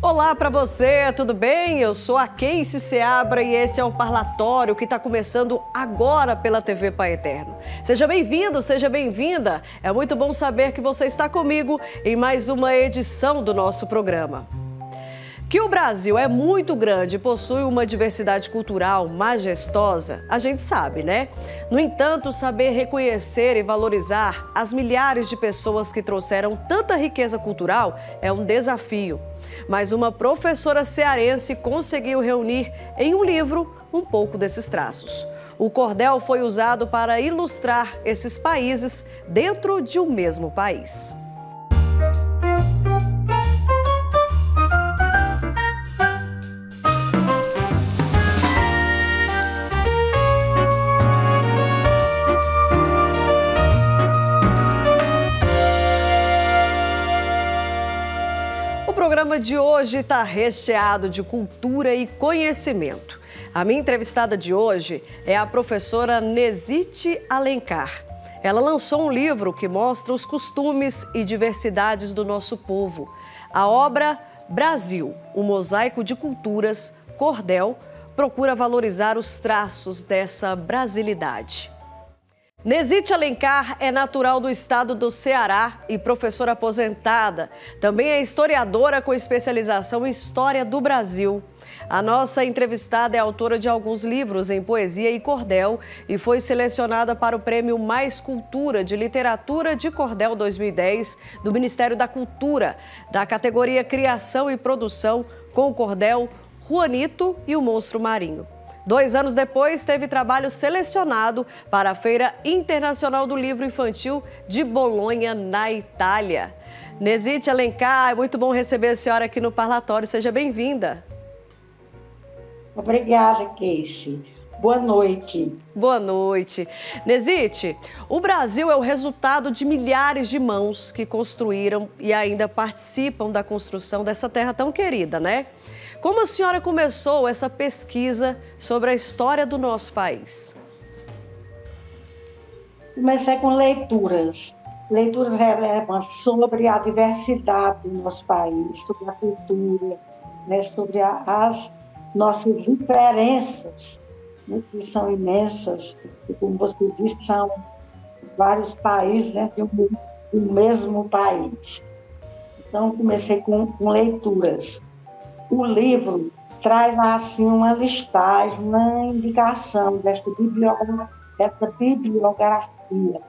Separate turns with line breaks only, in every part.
Olá para você, tudo bem? Eu sou a Keice Seabra e esse é o Parlatório que está começando agora pela TV Pai Eterno. Seja bem-vindo, seja bem-vinda. É muito bom saber que você está comigo em mais uma edição do nosso programa. Que o Brasil é muito grande e possui uma diversidade cultural majestosa, a gente sabe, né? No entanto, saber reconhecer e valorizar as milhares de pessoas que trouxeram tanta riqueza cultural é um desafio. Mas uma professora cearense conseguiu reunir em um livro um pouco desses traços. O cordel foi usado para ilustrar esses países dentro de um mesmo país. O programa de hoje está recheado de cultura e conhecimento. A minha entrevistada de hoje é a professora Nezite Alencar. Ela lançou um livro que mostra os costumes e diversidades do nosso povo. A obra Brasil, um mosaico de culturas, Cordel, procura valorizar os traços dessa brasilidade. Nezite Alencar é natural do estado do Ceará e professora aposentada. Também é historiadora com especialização em História do Brasil. A nossa entrevistada é autora de alguns livros em poesia e cordel e foi selecionada para o Prêmio Mais Cultura de Literatura de Cordel 2010 do Ministério da Cultura, da categoria Criação e Produção, com o cordel Juanito e o Monstro Marinho. 2 anos depois, teve trabalho selecionado para a Feira Internacional do Livro Infantil de Bolonha, na Itália. Nezite Alencar, é muito bom receber a senhora aqui no Parlatório. Seja bem-vinda.
Obrigada, Keice. Boa noite.
Boa noite. Nezite, o Brasil é o resultado de milhares de mãos que construíram e ainda participam da construção dessa terra tão querida, né? Como a senhora começou essa pesquisa sobre a história do nosso país?
Comecei com leituras relevantes sobre a diversidade do nosso país, sobre a cultura, né, sobre as nossas diferenças, né, que são imensas, e como você disse, são vários países dentro do mesmo país. Então, comecei com leituras. O livro traz, assim, uma listagem, uma indicação dessa bibliografia.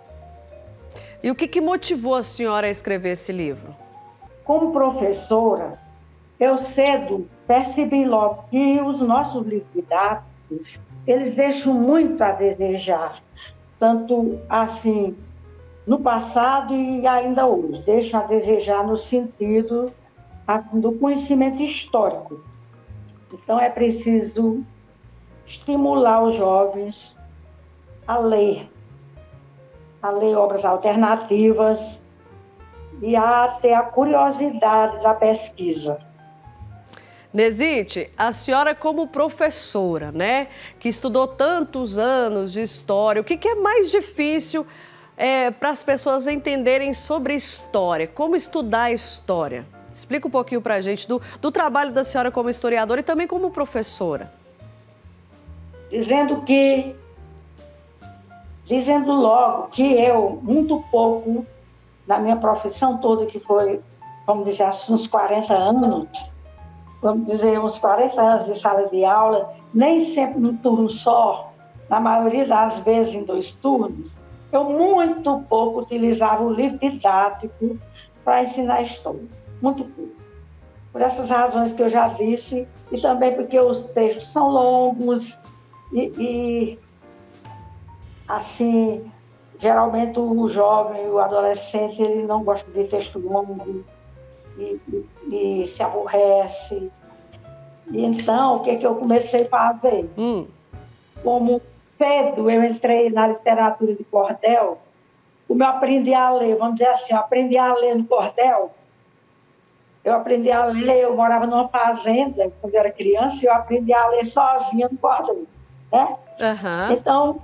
E o que motivou a senhora a escrever esse livro?
Como professora, eu cedo percebi logo que os nossos livros didáticos, eles deixam muito a desejar, tanto assim no passado e ainda hoje, deixam a desejar no sentido do conhecimento histórico. Então, é preciso estimular os jovens a ler obras alternativas e a ter a curiosidade da pesquisa.
Nezite, a senhora como professora, né, que estudou tantos anos de história, o que é mais difícil para as pessoas entenderem sobre história? Como estudar a história? Explica um pouquinho para a gente do trabalho da senhora como historiadora e também como professora.
Dizendo logo que eu, muito pouco, na minha profissão toda, que foi, vamos dizer, uns 40 anos, uns 40 anos de sala de aula, nem sempre num turno só, na maioria das vezes em 2 turnos, eu muito pouco utilizava o livro didático para ensinar história. Muito pouco. Por essas razões que eu já disse, e também porque os textos são longos e assim, geralmente o jovem, o adolescente, ele não gosta de texto longo e se aborrece. E então, o que eu comecei a fazer? Como cedo eu entrei na literatura de cordel, como eu aprendi a ler, vamos dizer assim, eu aprendi a ler no cordel. Eu aprendi a ler, eu morava numa fazenda, quando eu era criança, e eu aprendi a ler sozinha no cordel, né?
Uhum.
Então,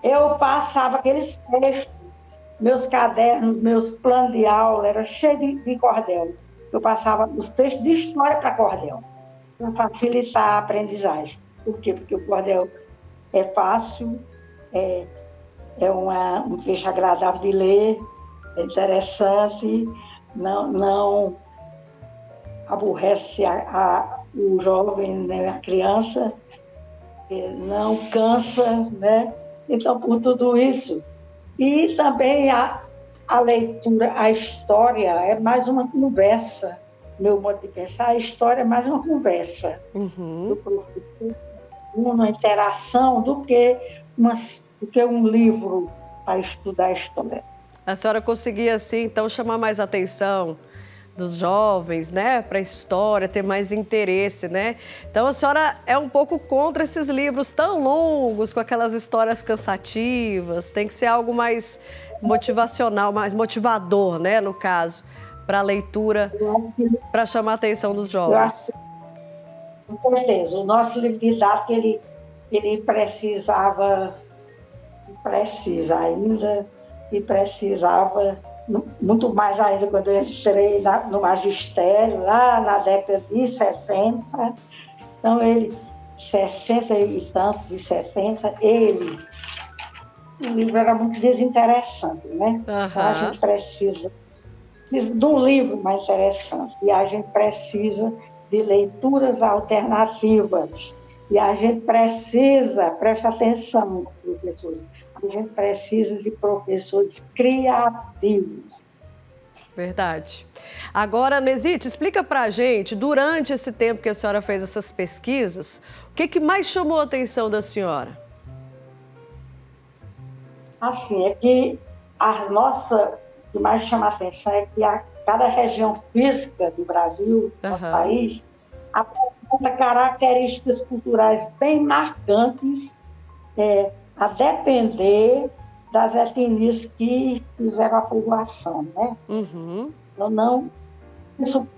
eu passava aqueles textos, meus cadernos, meus planos de aula, era cheio de cordel. eu passava os textos de história para cordel, para facilitar a aprendizagem. Por quê? Porque o cordel é fácil, um texto agradável de ler, é interessante, não aborrece o jovem, né, a criança, não cansa, né? Então, por tudo isso. E também a leitura, a história é mais uma conversa. Meu modo de pensar, a história é mais uma conversa do professor, uma interação do que um livro para estudar a história.
A senhora conseguia, assim, então, chamar mais atenção dos jovens, né, para a história, ter mais interesse, né? Então, a senhora é um pouco contra esses livros tão longos, com aquelas histórias cansativas, tem que ser algo mais motivacional, mais motivador, né, no caso, para a leitura, para chamar a atenção dos jovens.
Com certeza, o nosso livro didático, ele precisa ainda, e precisava muito mais ainda quando eu entrei no magistério, lá na década de 70. Então, 60 e tantos, de 70, o livro era muito desinteressante, né? Então, a gente precisa de um livro mais interessante, e a gente precisa de leituras alternativas, e a gente precisa, preste atenção, professores, a gente precisa de professores criativos.
Verdade. Agora, Nesite, explica para a gente, durante esse tempo que a senhora fez essas pesquisas, o que mais chamou a atenção da senhora?
Assim, é que o que mais chama a atenção é que cada região física do Brasil, do país, apresenta características culturais bem marcantes, a depender das etnias que fizeram a povoação, né? Então,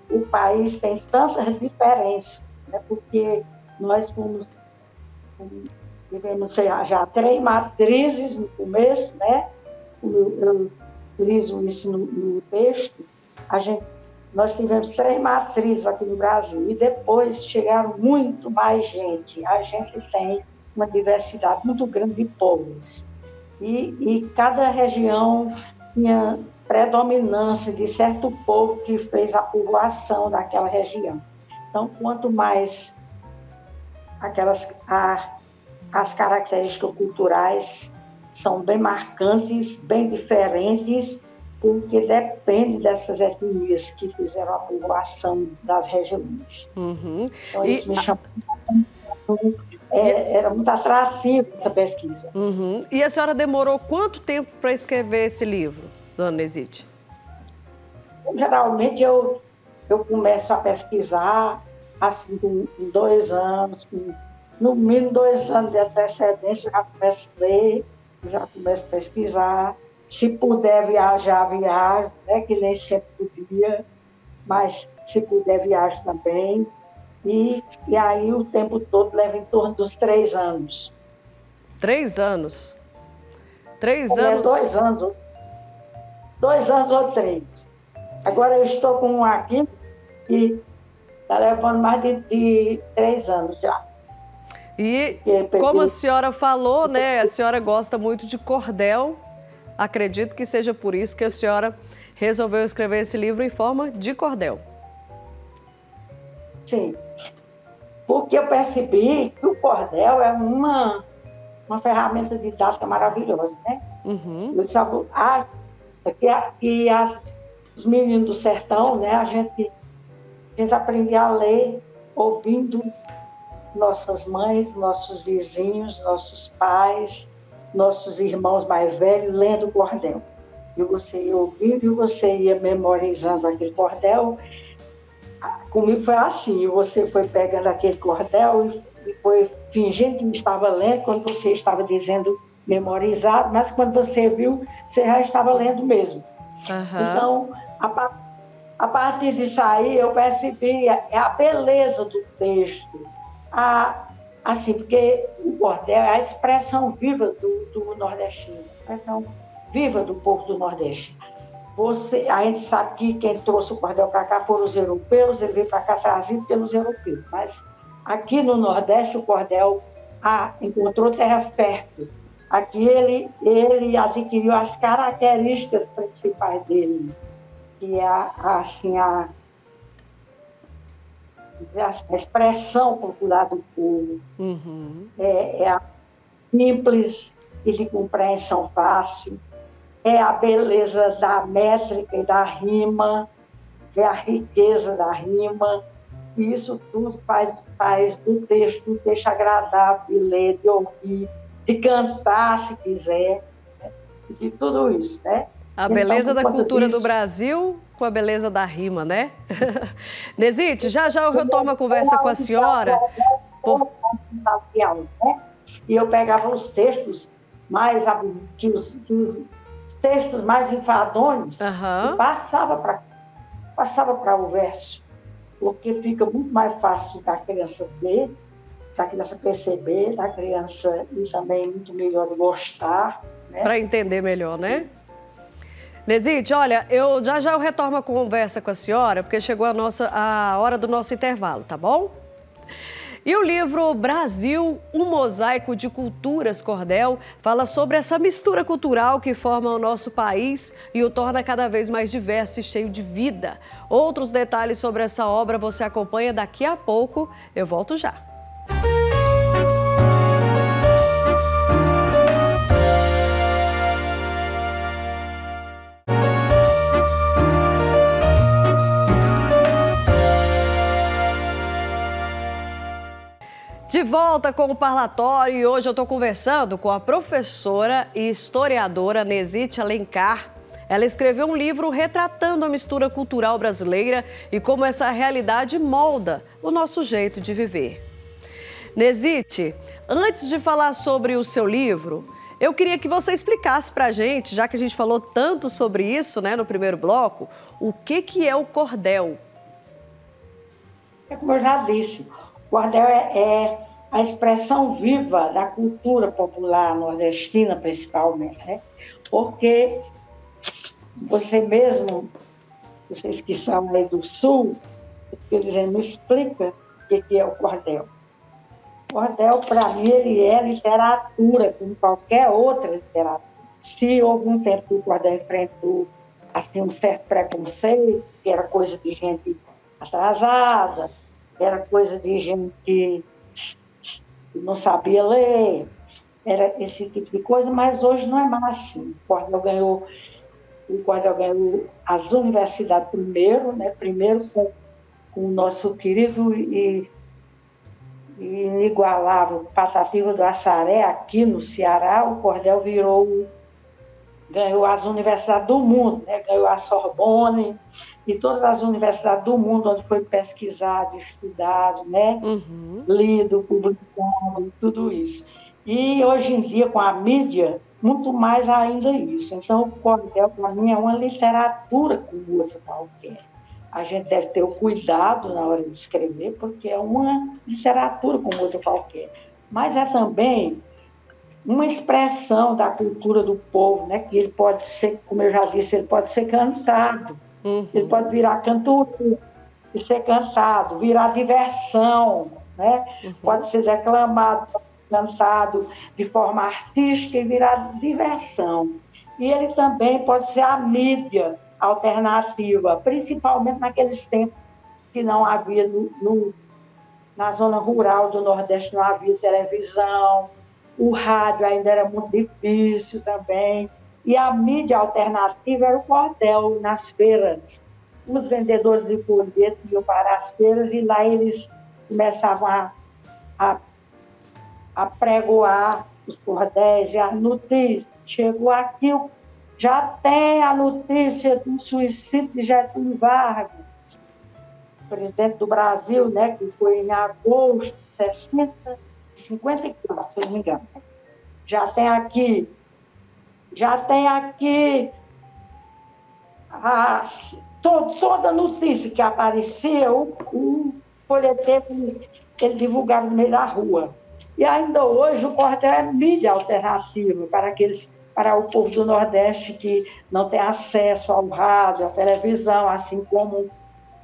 o país tem tantas diferenças, né? Porque nós devemos ser já 3 matrizes no começo, né? Eu friso isso no texto. Nós tivemos 3 matrizes aqui no Brasil, e depois chegaram muito mais gente. A gente tem uma diversidade muito grande de povos. E cada região tinha predominância de certo povo que fez a povoação daquela região. Então, quanto mais as características culturais são bem marcantes, bem diferentes, porque depende dessas etnias que fizeram a povoação das regiões. Então, isso me chamou. Era muito atrativo essa pesquisa.
E a senhora demorou quanto tempo para escrever esse livro, dona Nesite?
Geralmente eu começo a pesquisar assim, com 2 anos, no mínimo 2 anos de antecedência, eu já começo a ler, já começo a pesquisar. Se puder viajar, viajo, né? Que nem sempre podia, mas se puder viajo também. E aí o tempo todo leva em torno dos 3 anos.
3 anos? 3 anos?
2 anos. 2 anos ou 3. Agora eu estou com um aqui que está levando mais de 3 anos já.
E como a senhora falou, né? A senhora gosta muito de cordel. Acredito que seja por isso que a senhora resolveu escrever esse livro em forma de cordel.
Sim, porque eu percebi que o cordel é uma ferramenta didática maravilhosa, né? Eu sabe, os meninos do sertão, né? A gente aprendia a ler ouvindo nossas mães, nossos vizinhos, nossos pais, nossos irmãos mais velhos lendo cordel. E você ia ouvindo e você ia memorizando aquele cordel. Comigo foi assim, você foi pegando aquele cordel e foi fingindo que estava lendo quando você estava dizendo memorizado, mas quando você viu, você já estava lendo mesmo. Então, a partir disso aí, eu percebi a beleza do texto, assim, porque o cordel é a expressão viva do nordestino, a expressão viva do povo do Nordeste. a gente sabe que quem trouxe o cordel para cá foram os europeus, ele veio para cá trazido pelos europeus. Mas aqui no Nordeste o cordel encontrou terra fértil. Aqui ele adquiriu as características principais dele, que é a expressão popular do povo, é a simples e de compreensão fácil, é a beleza da métrica e da rima, é a riqueza da rima, e isso tudo faz do texto um texto agradável de ler, de ouvir, de cantar, se quiser, né? De tudo isso, né?
A beleza da cultura do Brasil com a beleza da rima, né? Nesite, já eu retomo a conversa com a senhora.
E eu pegava os textos mais os textos mais enfadonhos e passava para o verso, porque fica muito mais fácil da criança ler, da criança perceber, da criança e também muito melhor de gostar, né?
Para entender melhor, né? Nesite, olha, eu retorno a conversa com a senhora, porque chegou a hora do nosso intervalo, tá bom? E o livro Brasil, um mosaico de culturas cordel, fala sobre essa mistura cultural que forma o nosso país e o torna cada vez mais diverso e cheio de vida. Outros detalhes sobre essa obra você acompanha daqui a pouco. Eu volto já. De volta com o Parlatório e hoje eu estou conversando com a professora e historiadora Nesite Alencar. Ela escreveu um livro retratando a mistura cultural brasileira e como essa realidade molda o nosso jeito de viver. Nesite, antes de falar sobre o seu livro, eu queria que você explicasse para a gente, já que a gente falou tanto sobre isso, né, no primeiro bloco, o que é o cordel?
É como eu já disse, o cordel é a expressão viva da cultura popular nordestina, principalmente, né? Porque vocês que são aí do Sul, me explica o que é o cordel. O cordel, para mim, ele é literatura, como qualquer outra literatura. Se houve um tempo que o cordel enfrentou assim, um certo preconceito, que era coisa de gente atrasada, era coisa de gente que não sabia ler, era esse tipo de coisa, mas hoje não é mais assim. O cordel ganhou as universidades primeiro, né? Primeiro com o nosso querido e inigualável Patativa do Assaré, aqui no Ceará. O cordel ganhou as universidades do mundo, né? Ganhou a Sorbonne e todas as universidades do mundo onde foi pesquisado, estudado, né? Lido, publicado, tudo isso. E hoje em dia, com a mídia, muito mais ainda isso. Então, o cordel, para mim, é uma literatura como outra qualquer. A gente deve ter o cuidado na hora de escrever, porque é uma literatura como outra qualquer. Mas é também uma expressão da cultura do povo, né? Que ele pode ser, como eu já disse, ele pode ser cantado, ele pode virar cantor e ser cantado, virar diversão, né? Pode ser declamado, cantado de forma artística e virar diversão. E ele também pode ser a mídia alternativa, principalmente naqueles tempos que não havia na zona rural do Nordeste, não havia televisão, o rádio ainda era muito difícil também, e a mídia alternativa era o cordel nas feiras. Os vendedores de folhetos iam para as feiras e lá eles começavam a pregoar os cordéis e a notícia. Chegou aqui, já tem a notícia do suicídio de Getúlio Vargas, presidente do Brasil, né, que foi em agosto de 54, se não me engano. Já tem aqui toda notícia que aparecia, o folheteiro, ele divulgava no meio da rua. E ainda hoje o cordel é mídia alternativa para para o povo do Nordeste que não tem acesso ao rádio, à televisão, assim como,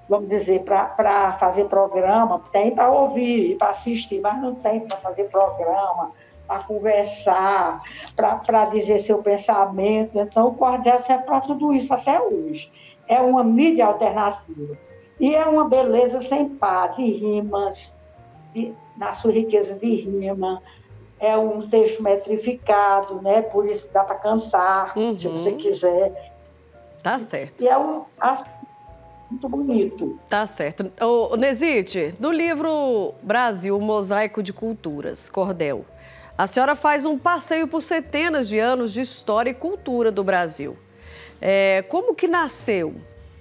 vamos dizer, para fazer programa, tem para ouvir, para assistir, mas não tem para fazer programa, para conversar, para dizer seu pensamento. Então, o cordel serve para tudo isso até hoje. É uma mídia alternativa. E é uma beleza sem par, de rimas, na sua riqueza de rima. É um texto metrificado, né? Por isso dá para cantar, se você quiser.
Tá certo.
E é muito bonito.
Tá certo. Nesite, no livro Brasil, Mosaico de Culturas, Cordel, a senhora faz um passeio por centenas de anos de história e cultura do Brasil. Como que nasceu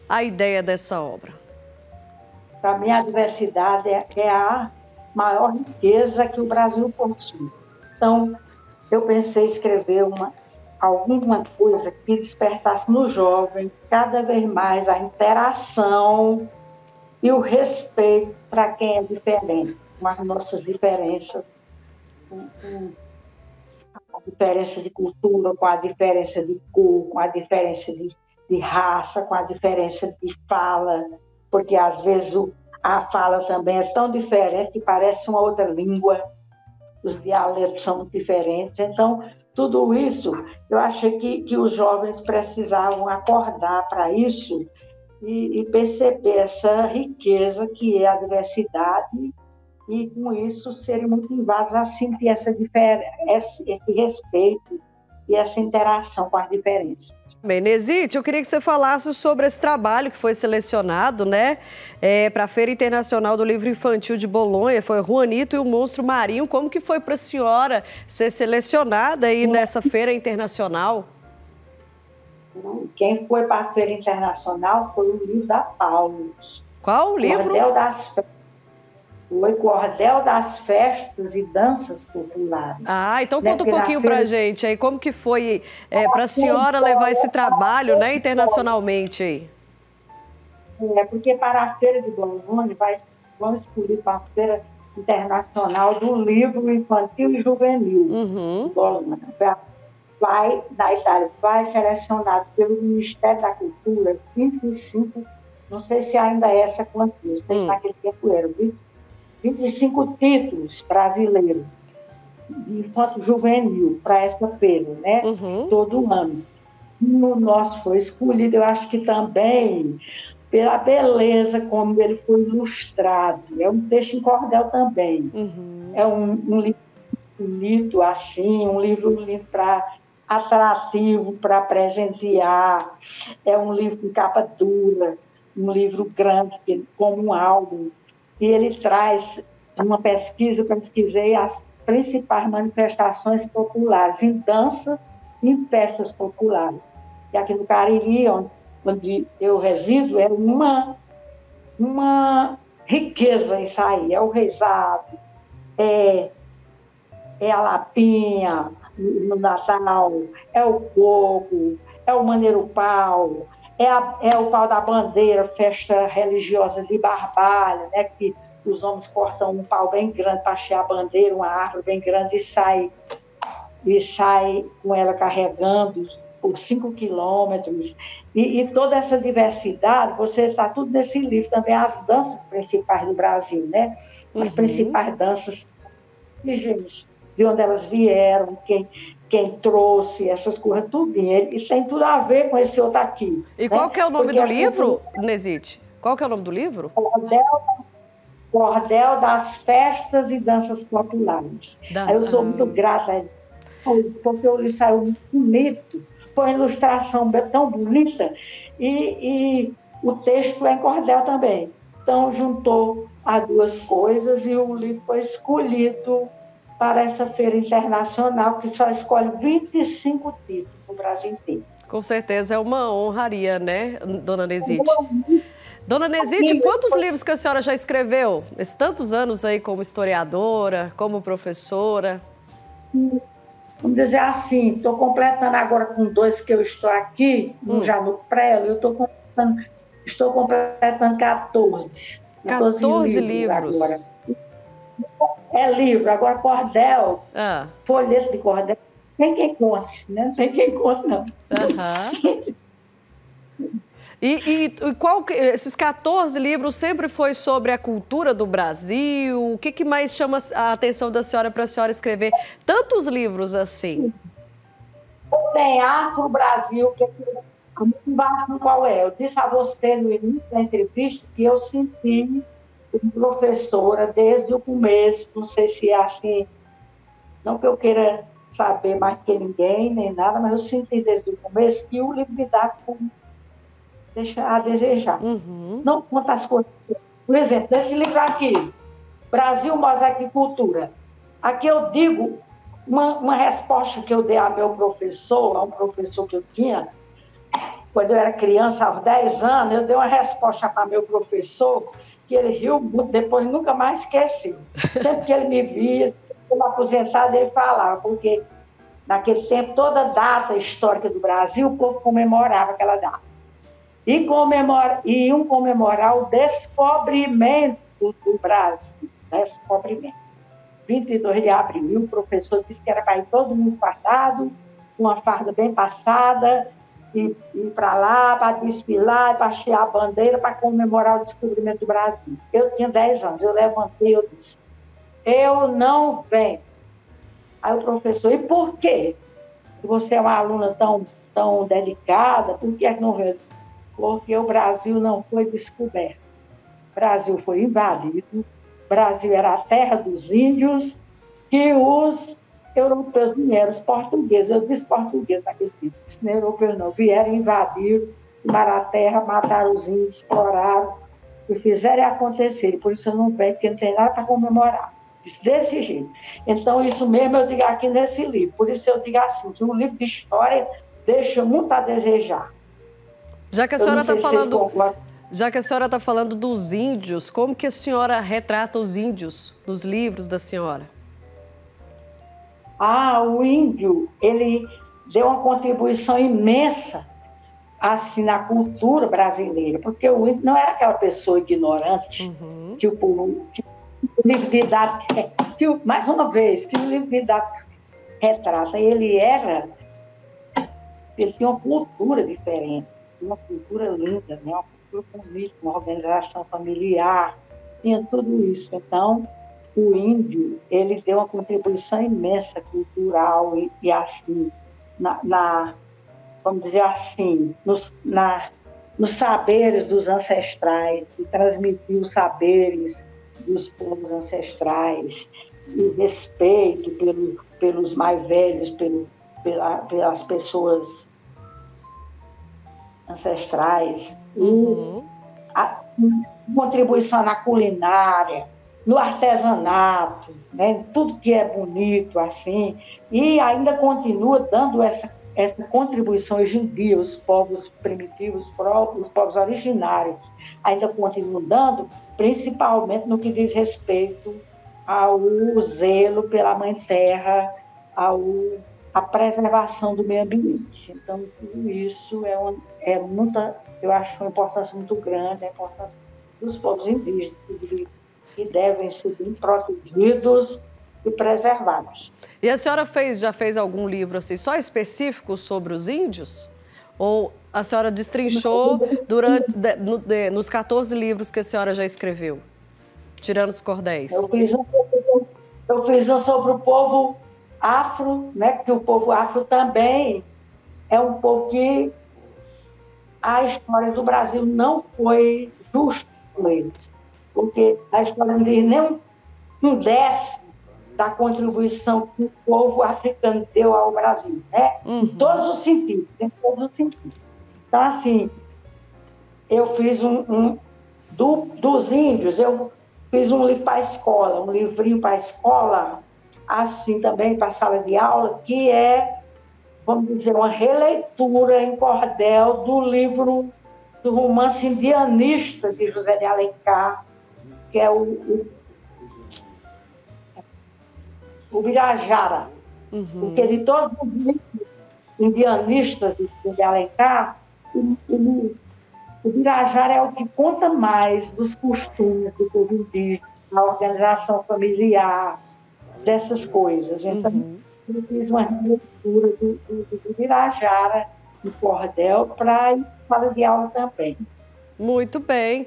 a ideia dessa obra?
Para mim, a diversidade é a maior riqueza que o Brasil possui. Então, eu pensei em escrever alguma coisa que despertasse no jovem cada vez mais a interação e o respeito para quem é diferente, com as nossas diferenças, com a diferença de cultura, com a diferença de cor, com a diferença de raça, com a diferença de fala, porque às vezes a fala também é tão diferente que parece uma outra língua, os dialetos são muito diferentes. Então, tudo isso, eu achei que os jovens precisavam acordar para isso e perceber essa riqueza que é a diversidade e, com isso, serem motivados a sentir esse respeito e essa interação com as diferenças.
Bem, Nesite, eu queria que você falasse sobre esse trabalho que foi selecionado, né, para a Feira Internacional do Livro Infantil de Bolonha, foi Juanito e o Monstro Marinho. Como que foi para a senhora ser selecionada aí nessa Feira Internacional?
Quem foi para a Feira Internacional foi o livro da Paulus.
Qual o livro?
Cordel das Festas e Danças Populares.
Então conta um pouquinho para a gente aí, como que foi para a senhora levar esse trabalho, né, internacionalmente aí?
Porque para a Feira de Bolonha vão escolher para a Feira Internacional do Livro Infantil e Juvenil. De Bolonha. Da Itália, vai selecionado pelo Ministério da Cultura 25, não sei se ainda é essa quantia, naquele tempo era 25 títulos brasileiros de infanto juvenil para essa feira, né? Todo ano. O nosso foi escolhido, eu acho que também pela beleza como ele foi ilustrado. É um texto em cordel também. É um livro bonito, assim, um livro lindo atrativo para presentear. É um livro com capa dura, um livro grande, como um álbum. E ele traz uma pesquisa, eu pesquisei as principais manifestações populares em danças e em festas populares. E aqui no Cariri, onde eu resido, é uma riqueza isso aí. É o rezado, é a lapinha no Natal, é o coco, é o maneiro-pau, é o pau da bandeira, festa religiosa de Barbalha, né, que os homens cortam um pau bem grande para achar a bandeira, uma árvore bem grande, e sai com ela carregando por 5 quilômetros. E toda essa diversidade, você está tudo nesse livro também, as danças principais do Brasil, né? As principais danças indígenas, de onde elas vieram, quem trouxe, essas coisas, tudo. Isso tem tudo a ver com esse outro aqui.
E qual que é o nome do livro, Nesite? Qual que é o nome do livro?
Cordel das Festas e Danças Populares. Eu sou muito grata, porque o livro saiu muito bonito, foi uma ilustração tão bonita, e o texto é em cordel também. Então, juntou as duas coisas e o livro foi escolhido para essa feira internacional, que só escolhe 25 títulos no Brasil inteiro.
Com certeza é uma honraria, né, dona Nesite? Dona Nesite, quantos livros que a senhora já escreveu? Nesses tantos anos aí como historiadora, como professora?
Vamos dizer assim, estou completando agora com 2 que eu estou aqui, já no pré, estou completando 14.
14 livros
agora. É livro, agora cordel, folheto de cordel, tem quem conte, né? Não tem quem conte, não.
Uhum. E esses 14 livros sempre foi sobre a cultura do Brasil? O que mais chama a atenção da senhora para a senhora escrever tantos livros assim?
Tem Afro-Brasil, que a motivação qual é? Eu disse a você no início da entrevista que eu senti como professora desde o começo, não sei se é assim, não que eu queira saber mais que ninguém, nem nada, mas eu senti desde o começo que o livro didático deixa a desejar.
Uhum.
Não conta as coisas. Por exemplo, nesse livro aqui, Brasil, Mosaico e Cultura. Aqui eu digo uma resposta que eu dei a meu professor, a um professor que eu tinha, quando eu era criança, aos 10 anos, eu dei uma resposta para meu professor, que ele riu muito, depois nunca mais esqueci. Sempre que ele me via, eu aposentado, ele falava, porque naquele tempo, toda data histórica do Brasil, o povo comemorava aquela data. E iam comemorar o descobrimento do Brasil. Descobrimento. 22 de abril. E o professor disse que era para ir todo mundo fardado, com uma farda bem passada, e ir para lá, para desfilar, para hastear a bandeira, para comemorar o descobrimento do Brasil. Eu tinha 10 anos. Eu levantei e eu disse, eu não venho. Aí o professor, e por quê? Se você é uma aluna tão delicada, por que é que não vem? Porque o Brasil não foi descoberto. O Brasil foi invadido. O Brasil era a terra dos índios que os europeus vieram, os portugueses. Eu disse português naquele tempo. Não europeus não. Vieram, invadiram, tomaram a terra, mataram os índios, exploraram e fizeram acontecer. Por isso eu não venho, porque não tem nada para comemorar. Desse jeito. Então, isso mesmo eu digo aqui nesse livro. Por isso eu digo assim, que um livro de história deixa muito a desejar.
Já que a senhora está falando dos índios, como que a senhora retrata os índios nos livros da senhora?
O índio, ele deu uma contribuição imensa assim, na cultura brasileira, porque o índio não era aquela pessoa ignorante que o povo... o livro didático, mais uma vez, que o livro didático retrata, ele tinha uma cultura diferente, uma cultura linda, né? Uma cultura bonita, uma organização familiar, tinha tudo isso. Então, o índio, ele deu uma contribuição imensa cultural e assim, vamos dizer assim, nos saberes dos ancestrais, e transmitiu os saberes dos povos ancestrais, e respeito pelos mais velhos, pelas pessoas ancestrais, e a contribuição na culinária, no artesanato, né? Tudo que é bonito assim, e ainda continua dando essa contribuição hoje em dia. Os povos primitivos, os povos originários, ainda continuam dando, principalmente no que diz respeito ao zelo pela Mãe Terra, a preservação do meio ambiente. Então, tudo isso eu acho uma importância muito grande, a importância dos povos indígenas, que devem ser bem protegidos e preservados.
E a senhora já fez algum livro assim, só específico sobre os índios? Ou a senhora destrinchou nos 14 livros que a senhora já escreveu, tirando os cordéis?
Eu fiz um sobre o povo afro, né? Porque o povo afro também é um povo que a história do Brasil não foi justa com eles, porque a história não diz nem um décimo da contribuição que o povo africano deu ao Brasil, né? Em todos os sentidos, Então, assim, eu fiz dos índios, eu fiz um livro para a escola, um livrinho para a escola, assim também para a sala de aula, que é, vamos dizer, uma releitura em cordel do livro, do romance indianista de José de Alencar, que é o Birajara. Porque de todos os livros indianistas de José de Alencar, o Birajara é o que conta mais dos costumes do povo indígena, da organização familiar, dessas coisas. Então, eu fiz uma leitura do Birajara, em cordel, para ir para a sala de aula também.
Muito bem.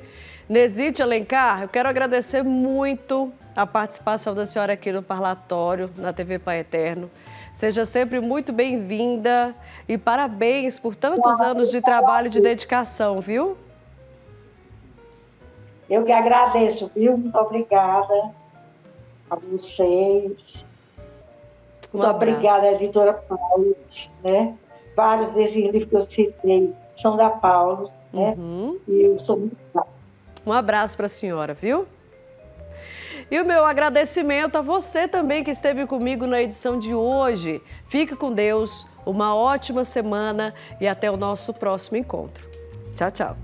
Nesite Alencar, eu quero agradecer muito a participação da senhora aqui no Parlatório, na TV Pai Eterno. Seja sempre muito bem-vinda e parabéns por tantos anos de trabalho e de dedicação, viu?
Eu que agradeço, viu? Muito obrigada a vocês. Muito obrigada, editora Paulo, né? Vários desses livros que eu citei são da Paulo, né? E eu sou muito grata.
Um abraço para a senhora, viu? E o meu agradecimento a você também que esteve comigo na edição de hoje. Fique com Deus, uma ótima semana e até o nosso próximo encontro. Tchau, tchau.